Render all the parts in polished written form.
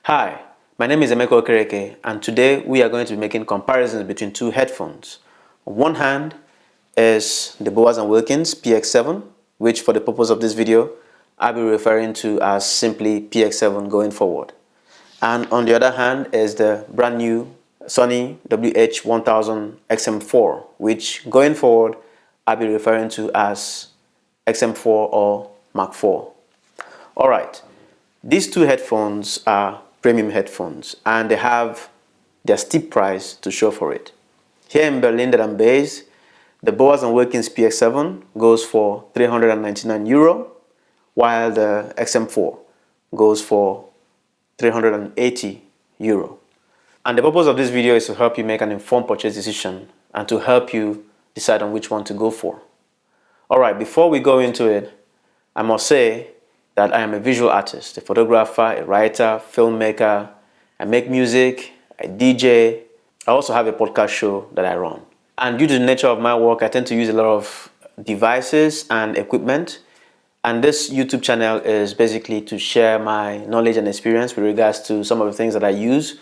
Hi, my name is Emeka Okereke, and today we are going to be making comparisons between two headphones. On one hand is the Wilkins PX7, which for the purpose of this video, I'll be referring to as simply PX7 going forward. And on the other hand is the brand new Sony WH-1000XM4, which going forward, I'll be referring to as XM4 or Mark IV. Alright, these two headphones are premium headphones and they have their steep price to show for it. Here in Berlin that I'm based, the Wilkins PX7 goes for €399, while the XM4 goes for €380. And the purpose of this video is to help you make an informed purchase decision and to help you decide on which one to go for. Alright, before we go into it, I must say that I am a visual artist, a photographer, a writer, filmmaker. I make music, I DJ. I also have a podcast show that I run. And due to the nature of my work, I tend to use a lot of devices and equipment. And this YouTube channel is basically to share my knowledge and experience with regards to some of the things that I use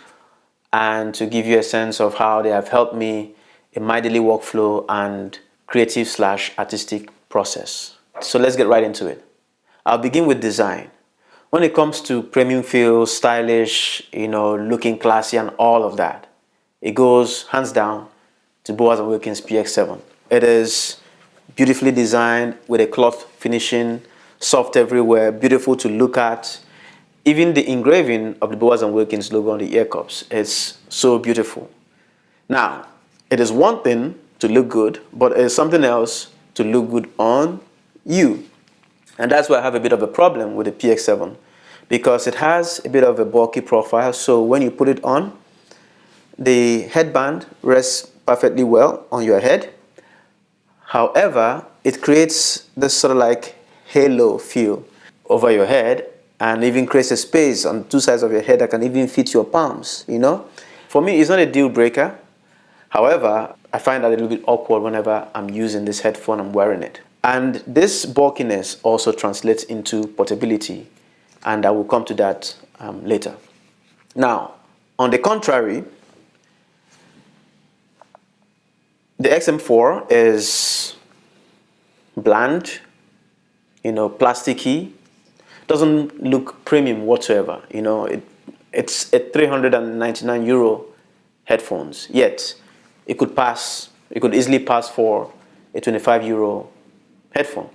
and to give you a sense of how they have helped me in my daily workflow and creative/artistic process. So let's get right into it. I'll begin with design. When it comes to premium feel, stylish, looking classy and all of that, it goes hands down to Wilkins PX7. It is beautifully designed with a cloth finishing, soft everywhere, beautiful to look at. Even the engraving of the Wilkins logo on the ear cups is so beautiful. Now, it is one thing to look good, but it is something else to look good on you. And that's why I have a bit of a problem with the PX7, because it has a bit of a bulky profile. So when you put it on, the headband rests perfectly well on your head. However, it creates this sort of like halo feel over your head and even creates a space on two sides of your head that can even fit your palms, For me, it's not a deal breaker. However, I find that a little bit awkward whenever I'm using this headphone, I'm wearing it. And this bulkiness also translates into portability, and I will come to that later. Now, on the contrary, the XM4 is bland, plasticky, doesn't look premium whatsoever. It's a €399 headphones, yet it could easily pass for a €25 headphone.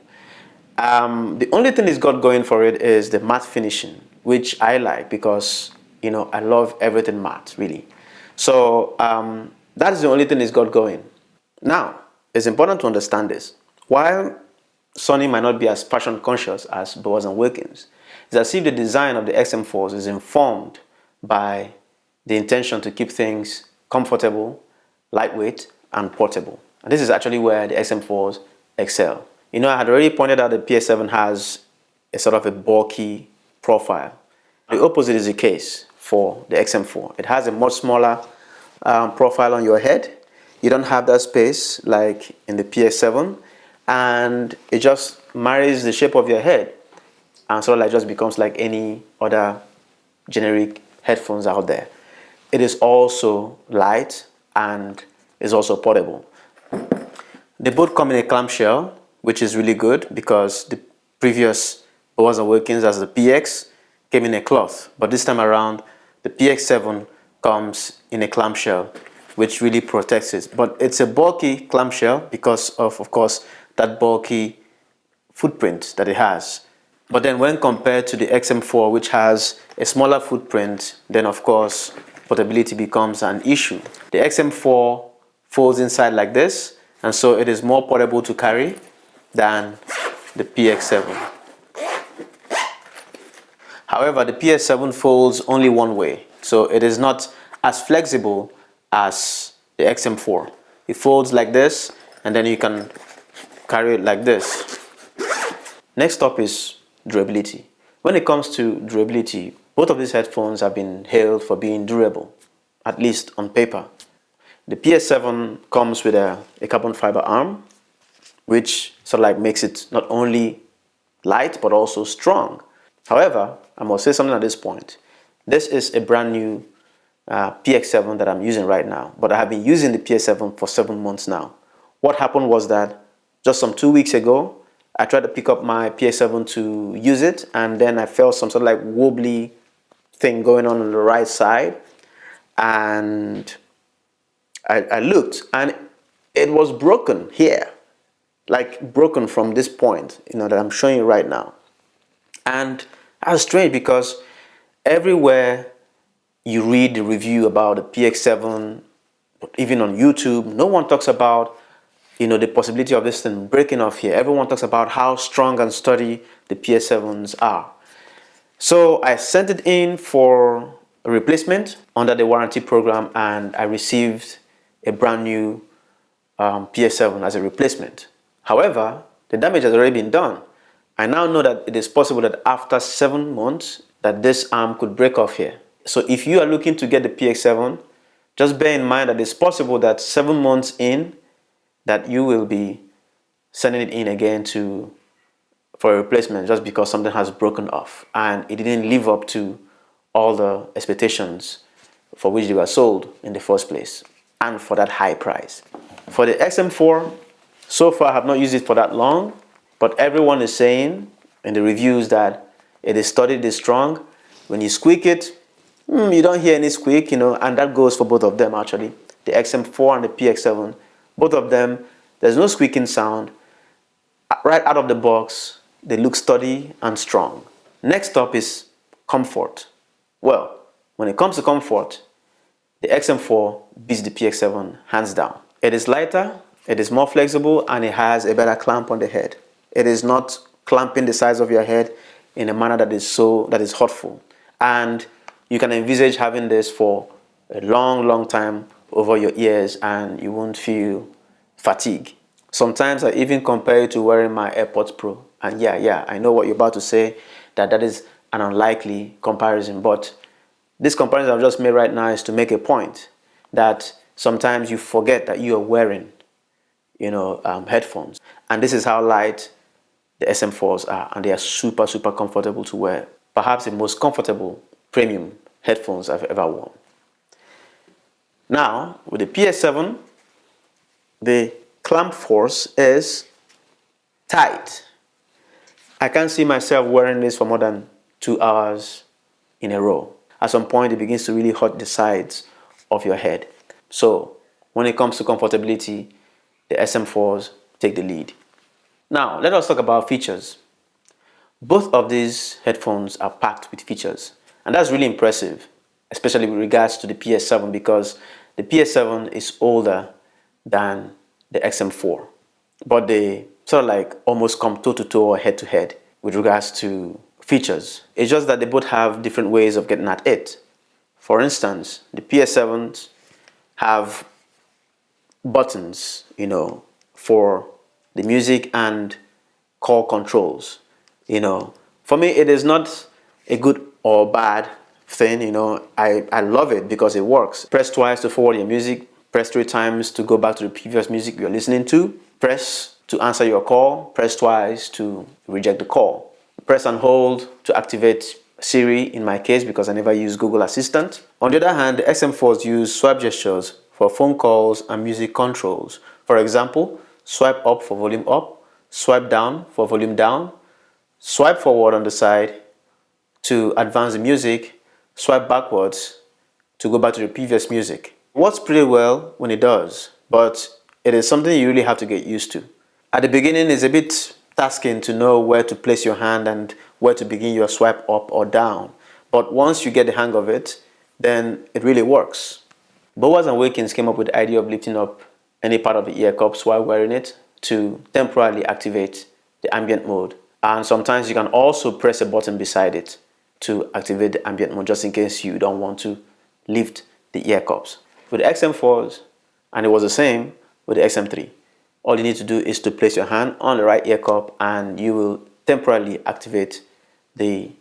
The only thing it's got going for it is the matte finishing, which I like because I love everything matte, really. So that is the only thing it's got going. Now, it's important to understand this. While Sony might not be as fashion conscious as Wilkins, it's as if the design of the XM4s is informed by the intention to keep things comfortable, lightweight, and portable. And this is actually where the XM4s excel. I had already pointed out that PX7 has a sort of a bulky profile. The opposite is the case for the XM4. It has a much smaller profile on your head. You don't have that space like in the PX7, and it just marries the shape of your head and sort of like just becomes like any other generic headphones out there. It is also light and is also portable. They both come in a clamshell, which is really good because the previous Wilkins as the PX came in a cloth, but this time around the PX7 comes in a clamshell, which really protects it. But it's a bulky clamshell because of course, that bulky footprint that it has. But then when compared to the XM4, which has a smaller footprint, then of course, portability becomes an issue. The XM4 folds inside like this, and so it is more portable to carry than the PX7. However, the PX7 folds only one way, so it is not as flexible as the XM4. It folds like this, and then you can carry it like this. Next up is durability. When it comes to durability, both of these headphones have been hailed for being durable, at least on paper. The PX7 comes with a carbon fiber arm, which sort of like makes it not only light but also strong. However, I must say something at this point. This is a brand new PX7 that I'm using right now, but I have been using the PX7 for 7 months now. What happened was that just some 2 weeks ago, I tried to pick up my PX7 to use it, and then I felt some sort of like wobbly thing going on the right side, and I looked, and it was broken here, like broken from this point, that I'm showing you right now. And that was strange because everywhere you read the review about the PX7, even on YouTube, no one talks about the possibility of this thing breaking off here. Everyone talks about how strong and sturdy the PS7s are. So I sent it in for a replacement under the warranty program, and I received a brand new PS7 as a replacement. However, the damage has already been done. I now know that it is possible that after 7 months that this arm could break off here. So if you are looking to get the PX7, just bear in mind that it's possible that 7 months in that you will be sending it in again for a replacement just because something has broken off and it didn't live up to all the expectations for which they were sold in the first place and for that high price. For the XM4, so far I have not used it for that long, but everyone is saying in the reviews that it is sturdy, it is strong. When you squeak it, you don't hear any squeak, and that goes for both of them actually. The XM4 and the PX7, both of them, there's no squeaking sound. Right out of the box, they look sturdy and strong. Next up is comfort. Well, when it comes to comfort, the XM4 beats the PX7 hands down. It is lighter, it is more flexible, and it has a better clamp on the head. It is not clamping the size of your head in a manner that is hurtful. And you can envisage having this for a long time over your ears and you won't feel fatigue. Sometimes I even compare it to wearing my AirPods Pro. And yeah, I know what you're about to say, that is an unlikely comparison, but this comparison I've just made right now is to make a point that sometimes you forget that you are wearing headphones, and this is how light the SM4s are, and they are super comfortable to wear. Perhaps the most comfortable premium headphones I've ever worn. Now with the PS7, the clamp force is tight. I can't see myself wearing this for more than 2 hours in a row. At some point it begins to really hurt the sides of your head. So when it comes to comfortability, the SM4s take the lead. Now let us talk about features. Both of these headphones are packed with features, and that's really impressive, especially with regards to the PS7, because the PS7 is older than the XM4, but they sort of like almost come toe to toe or head to head with regards to features. It's just that they both have different ways of getting at it. For instance, the PS7s have buttons, for the music and call controls. For me, it is not a good or bad thing. I love it because it works. Press twice to forward your music, press 3 times to go back to the previous music you're listening to, press to answer your call, press twice to reject the call, press and hold to activate Siri in my case because I never use Google Assistant. On the other hand, the XM4s use swipe gestures for phone calls and music controls. For example, swipe up for volume up, swipe down for volume down, swipe forward on the side to advance the music, swipe backwards to go back to the previous music. It works pretty well when it does, but it is something you really have to get used to. At the beginning, it's a bit tasking to know where to place your hand and where to begin your swipe up or down. But once you get the hang of it, then it really works. Bowers and Wilkins came up with the idea of lifting up any part of the ear cups while wearing it to temporarily activate the ambient mode. And sometimes you can also press a button beside it to activate the ambient mode just in case you don't want to lift the ear cups. With the XM4s, and it was the same with the XM3, all you need to do is to place your hand on the right ear cup and you will temporarily activate the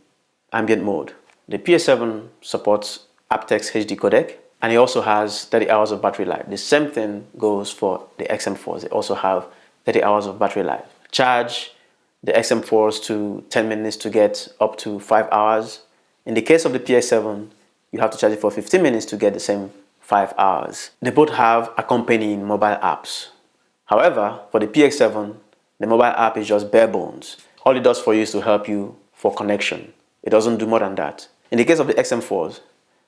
ambient mode. The PS7 supports aptX HD codec, and it also has 30 hours of battery life. The same thing goes for the XM4s. They also have 30 hours of battery life. Charge the XM4s to 10 minutes to get up to 5 hours In the case of the PX7, you have to charge it for 15 minutes to get the same 5 hours. They both have accompanying mobile apps. However, for the PX7, the mobile app is just bare bones. All it does for you is to help you for connection. It doesn't do more than that. In the case of the XM4s,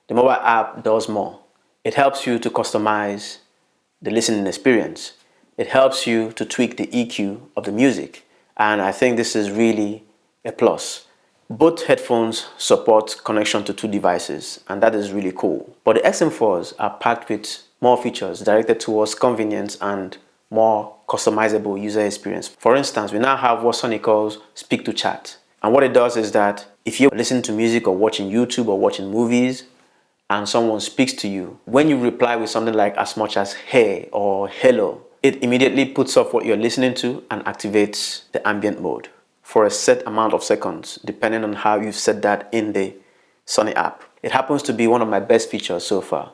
the mobile app does more. It helps you to customize the listening experience. It helps you to tweak the EQ of the music. And I think this is really a plus. Both headphones support connection to 2 devices, and that is really cool. But the XM4s are packed with more features directed towards convenience and more customizable user experience. For instance, we now have what Sony calls speak to chat. And what it does is that if you're listening to music or watching YouTube or watching movies and someone speaks to you, when you reply with something like as much as hey or hello, it immediately puts off what you're listening to and activates the ambient mode for a set amount of seconds, depending on how you've set that in the Sony app. It happens to be one of my best features so far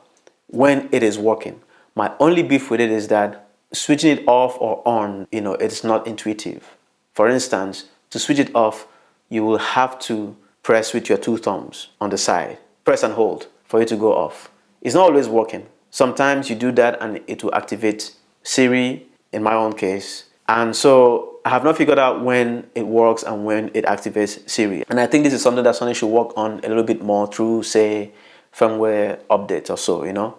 when it is working. My only beef with it is that switching it off or on, it's not intuitive. For instance, to switch it off, you will have to press with your 2 thumbs on the side. Press and hold for it to go off. It's not always working. Sometimes you do that and it will activate Siri, in my own case. And so I have not figured out when it works and when it activates Siri. And I think this is something that Sony should work on a little bit more through, say, firmware updates or so,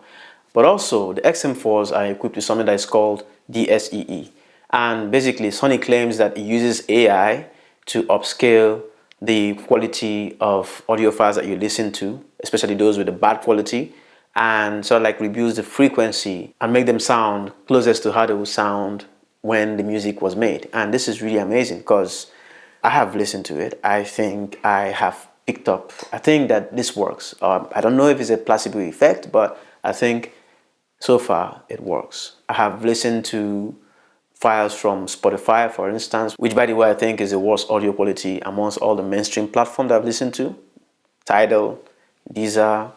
But also, the XM4s are equipped with something that is called DSEE. And basically, Sony claims that it uses AI to upscale the quality of audio files that you listen to, especially those with the bad quality, and sort of like reduce the frequency and make them sound closest to how they would sound when the music was made. And this is really amazing because I have listened to it. I think I have picked up, I think that this works. I don't know if it's a placebo effect, but I think so far it works. I have listened to files from Spotify, for instance, which by the way I think is the worst audio quality amongst all the mainstream platforms that I've listened to. Tidal, Deezer,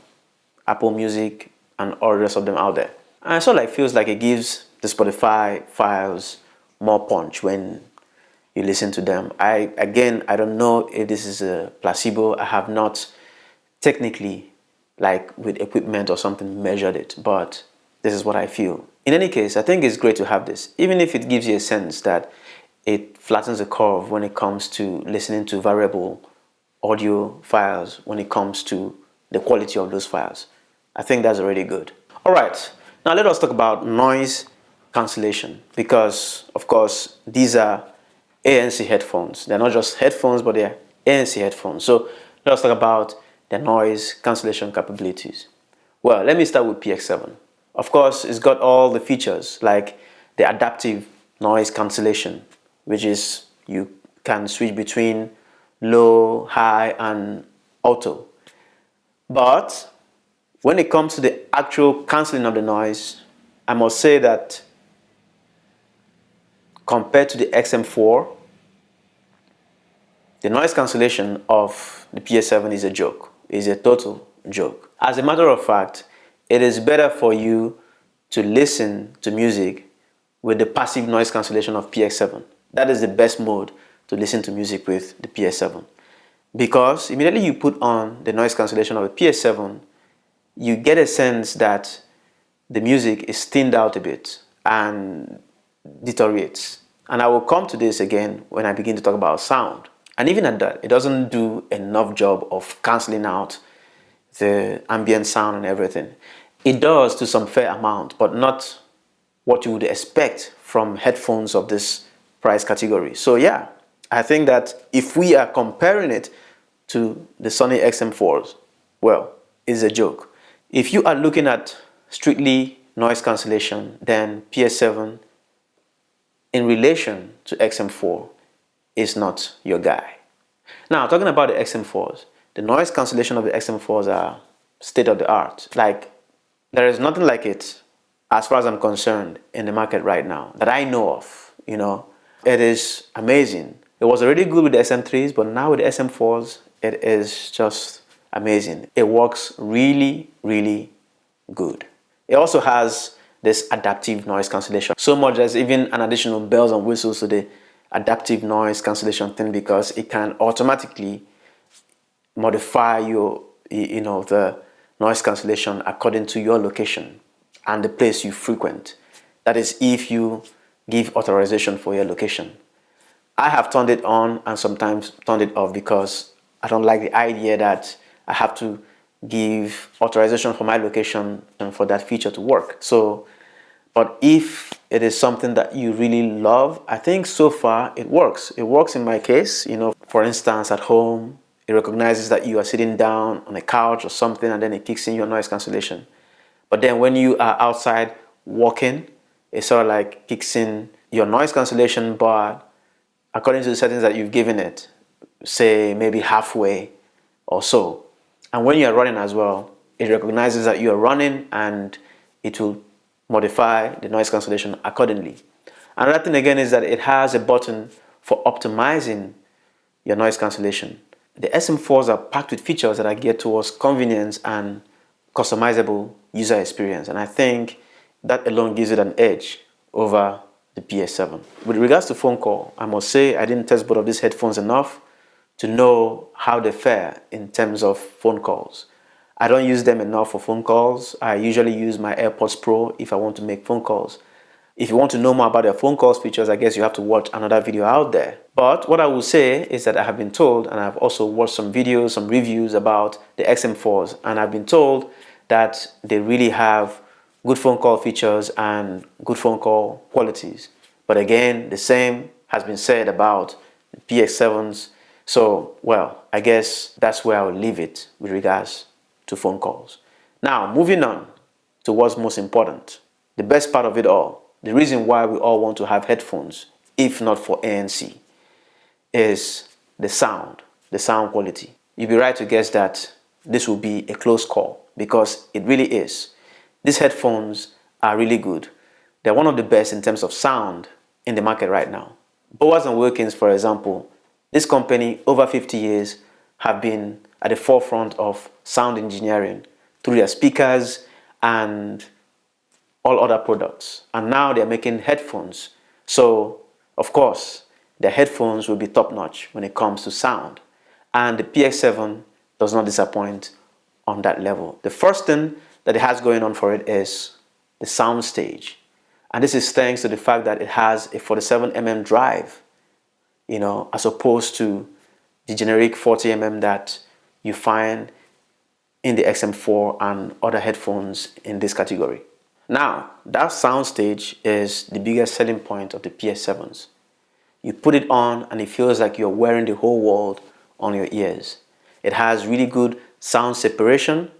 Apple Music, and all the rest of them out there. And it sort of like feels like it gives the Spotify files more punch when you listen to them. I don't know if this is a placebo. I have not technically, like with equipment or something, measured it, but this is what I feel. In any case, I think it's great to have this, even if it gives you a sense that it flattens the curve when it comes to listening to variable audio files, when it comes to the quality of those files. I think that's already good. All right, now let us talk about noise cancellation, because of course these are ANC headphones. They're not just headphones, but they're ANC headphones. So let us talk about the noise cancellation capabilities. Well, let me start with PX7. Of course, it's got all the features like the adaptive noise cancellation, which is you can switch between low, high, and auto. But when it comes to the actual cancelling of the noise, I must say that compared to the XM4, the noise cancellation of the PS7 is a joke. It's a total joke. As a matter of fact, it is better for you to listen to music with the passive noise cancellation of PX7. That is the best mode to listen to music with the PS7. Because immediately you put on the noise cancellation of the PS7, you get a sense that the music is thinned out a bit and deteriorates. And I will come to this again when I begin to talk about sound. And even at that, it doesn't do enough job of cancelling out the ambient sound and everything. It does to some fair amount, but not what you would expect from headphones of this price category. So yeah, I think that if we are comparing it to the Sony XM4s, well, it's a joke. If you are looking at strictly noise cancellation, then PS7 in relation to XM4 is not your guy. Now, talking about the XM4s, the noise cancellation of the XM4s are state of the art. Like, there is nothing like it, as far as I'm concerned, in the market right now that I know of. It is amazing. It was already good with the SM3s, but now with the SM4s, it is just amazing. It works really, really good. It also has this adaptive noise cancellation. So much there's even an additional bells and whistles to the adaptive noise cancellation thing, because it can automatically modify the noise cancellation according to your location and the place you frequent. That is, if you give authorization for your location. I have turned it on and sometimes turned it off because I don't like the idea that I have to give authorization for my location and for that feature to work. So, but if it is something that you really love, I think so far it works. It works in my case. For instance, at home, it recognizes that you are sitting down on a couch or something, and then it kicks in your noise cancellation. But then when you are outside walking, it sort of like kicks in your noise cancellation, but according to the settings that you've given it, say maybe halfway or so. And when you are running as well, it recognizes that you are running and it will modify the noise cancellation accordingly. Another thing again is that it has a button for optimizing your noise cancellation. The SM4s are packed with features that are geared towards convenience and customizable user experience, and I think that alone gives it an edge over the PS7. With regards to phone call, I must say I didn't test both of these headphones enough to know how they fare in terms of phone calls. I don't use them enough for phone calls. I usually use my AirPods Pro if I want to make phone calls. If you want to know more about their phone calls features, I guess you have to watch another video out there. But what I will say is that I have been told, and I've also watched some videos, some reviews about the XM4s, and I've been told that they really have good phone call features and good phone call qualities. But again, the same has been said about the PX7s. So, well, I guess that's where I'll leave it with regards to phone calls. Now, moving on to what's most important, the best part of it all, the reason why we all want to have headphones, if not for ANC, is the sound quality. You'd be right to guess that this will be a close call, because it really is. These headphones are really good. They're one of the best in terms of sound in the market right now. Bowers and Wilkins, for example, this company over 50 years have been at the forefront of sound engineering through their speakers and all other products. And now they're making headphones. So, of course, their headphones will be top-notch when it comes to sound. And the PX7 does not disappoint on that level. The first thing that it has going on for it is the sound stage. And this is thanks to the fact that it has a 47mm drive, as opposed to the generic 40mm that you find in the XM4 and other headphones in this category. Now, that sound stage is the biggest selling point of the PS7s. You put it on and it feels like you're wearing the whole world on your ears. It has really good sound separation,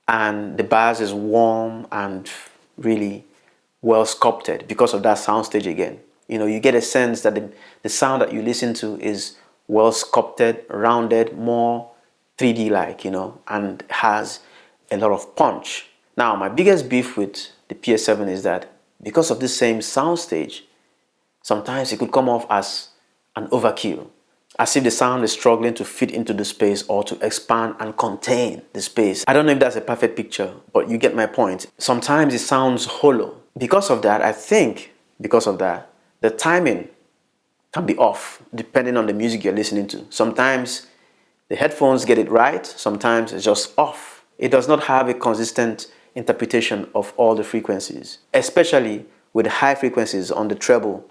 and the bass is warm and really well sculpted because of that sound stage again. You get a sense that the sound that you listen to is well sculpted, rounded, more 3D like, and has a lot of punch. Now, my biggest beef with the PS7 is that because of this same sound stage, sometimes it could come off as an overkill, as if the sound is struggling to fit into the space or to expand and contain the space. I don't know if that's a perfect picture, but you get my point. Sometimes it sounds hollow. Because of that, I think, the timing can be off depending on the music you're listening to. Sometimes the headphones get it right, sometimes it's just off. It does not have a consistent interpretation of all the frequencies, especially with the high frequencies on the treble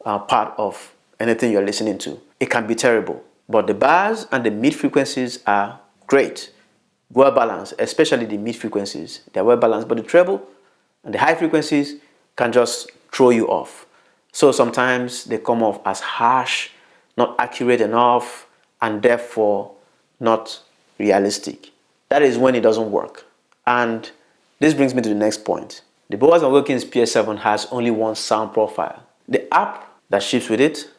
part of anything you're listening to. It can be terrible, but the bass and the mid frequencies are great, well balanced, especially the mid frequencies. They're well balanced, but the treble and the high frequencies can just throw you off. So sometimes they come off as harsh, not accurate enough, and therefore not realistic. That is when it doesn't work. And this brings me to the next point. The Bowers & Wilkins PS7 has only one sound profile. The app that ships with it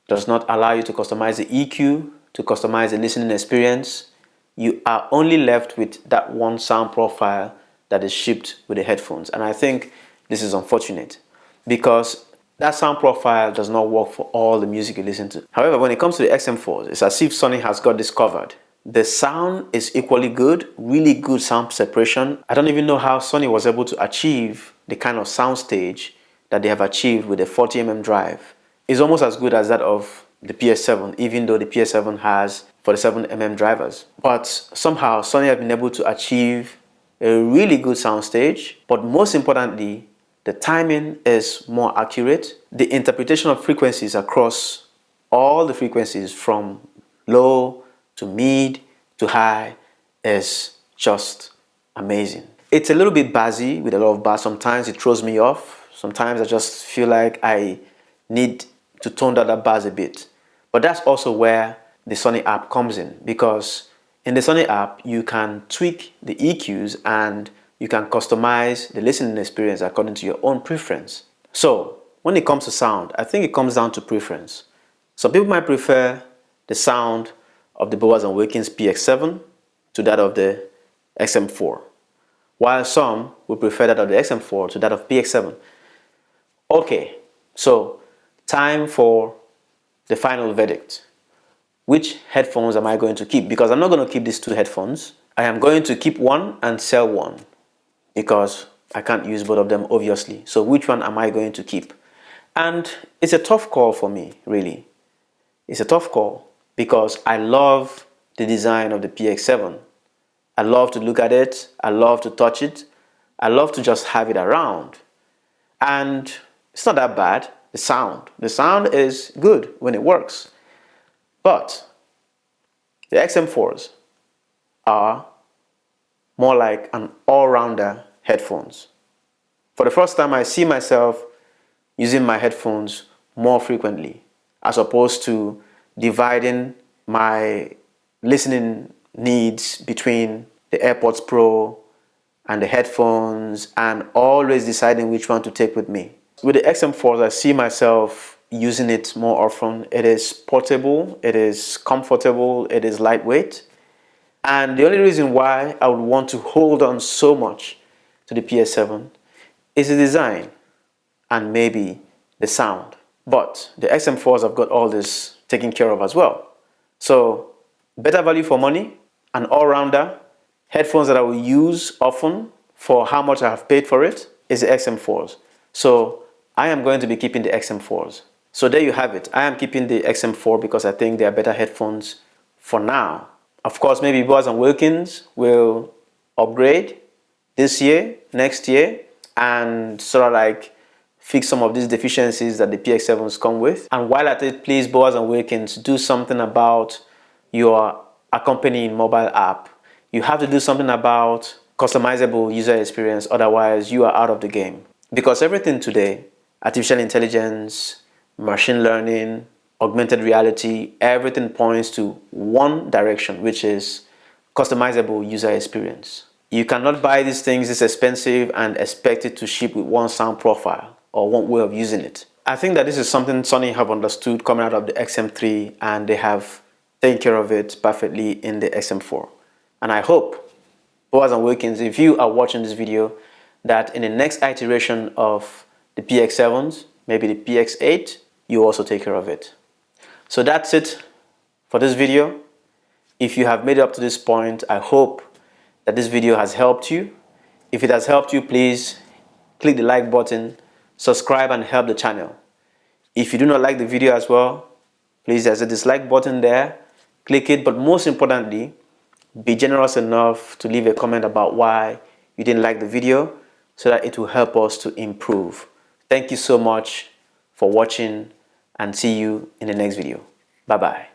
does not allow you to customize the EQ, to customize the listening experience. You are only left with that one sound profile that is shipped with the headphones. And I think this is unfortunate because that sound profile does not work for all the music you listen to. However, when it comes to the XM4s, it's as if Sony has got this covered. The sound is equally good, really good sound separation. I don't even know how Sony was able to achieve the kind of sound stage that they have achieved with the 40mm drive. It's almost as good as that of the PX7, even though the PX7 has 47mm drivers. But somehow Sony have been able to achieve a really good soundstage, but most importantly, the timing is more accurate. The interpretation of frequencies across all the frequencies from low to mid to high is just amazing. It's a little bit bassy with a lot of bass. Sometimes it throws me off. Sometimes I just feel like I need to tone down that bass a bit. But that's also where the Sony app comes in, because in the Sony app you can tweak the EQs and you can customize the listening experience according to your own preference. So when it comes to sound, I think it comes down to preference. Some people might prefer the sound of the Bowers & Wilkins PX7 to that of the XM4, while some will prefer that of the XM4 to that of PX7. Okay, so time for the final verdict. Which headphones am I going to keep? Because I'm not going to keep these two headphones. I am going to keep one and sell one, because I can't use both of them, obviously. So which one am I going to keep? And it's a tough call for me, really. It's a tough call because I love the design of the PX7. I love to look at it. I love to touch it. I love to just have it around. And it's not that bad. The sound is good when it works. But the XM4s are more like an all-rounder headphones. For the first time, I see myself using my headphones more frequently, as opposed to dividing my listening needs between the AirPods Pro and the headphones and always deciding which one to take with me. With the XM4s, I see myself using it more often. It is portable, it is comfortable, it is lightweight. And the only reason why I would want to hold on so much to the PS7 is the design and maybe the sound. But the XM4s have got all this taken care of as well. So better value for money, an all-rounder, headphones that I will use often for how much I have paid for it is the XM4s. So I am going to be keeping the XM4s. So there you have it. I am keeping the XM4 because I think they are better headphones for now. Of course, maybe Bowers & Wilkins will upgrade this year, next year, and sort of like fix some of these deficiencies that the PX7s come with. And while at it, please, Bowers & Wilkins, do something about your accompanying mobile app. You have to do something about customizable user experience, otherwise you are out of the game. Because everything today, artificial intelligence, machine learning, augmented reality, everything points to one direction, which is customizable user experience. You cannot buy these things this expensive and expect it to ship with one sound profile or one way of using it. I think that this is something Sony have understood coming out of the XM3, and they have taken care of it perfectly in the XM4. And I hope, Bowers & Wilkins, if you are watching this video, that in the next iteration of the PX7s, maybe the PX8, you also take care of it. So that's it for this video. If you have made it up to this point, I hope that this video has helped you. If it has helped you, please click the like button, subscribe, and help the channel. If you do not like the video as well, please, there's a dislike button there. Click it, but most importantly, be generous enough to leave a comment about why you didn't like the video so that it will help us to improve. Thank you so much for watching, and see you in the next video. Bye-bye.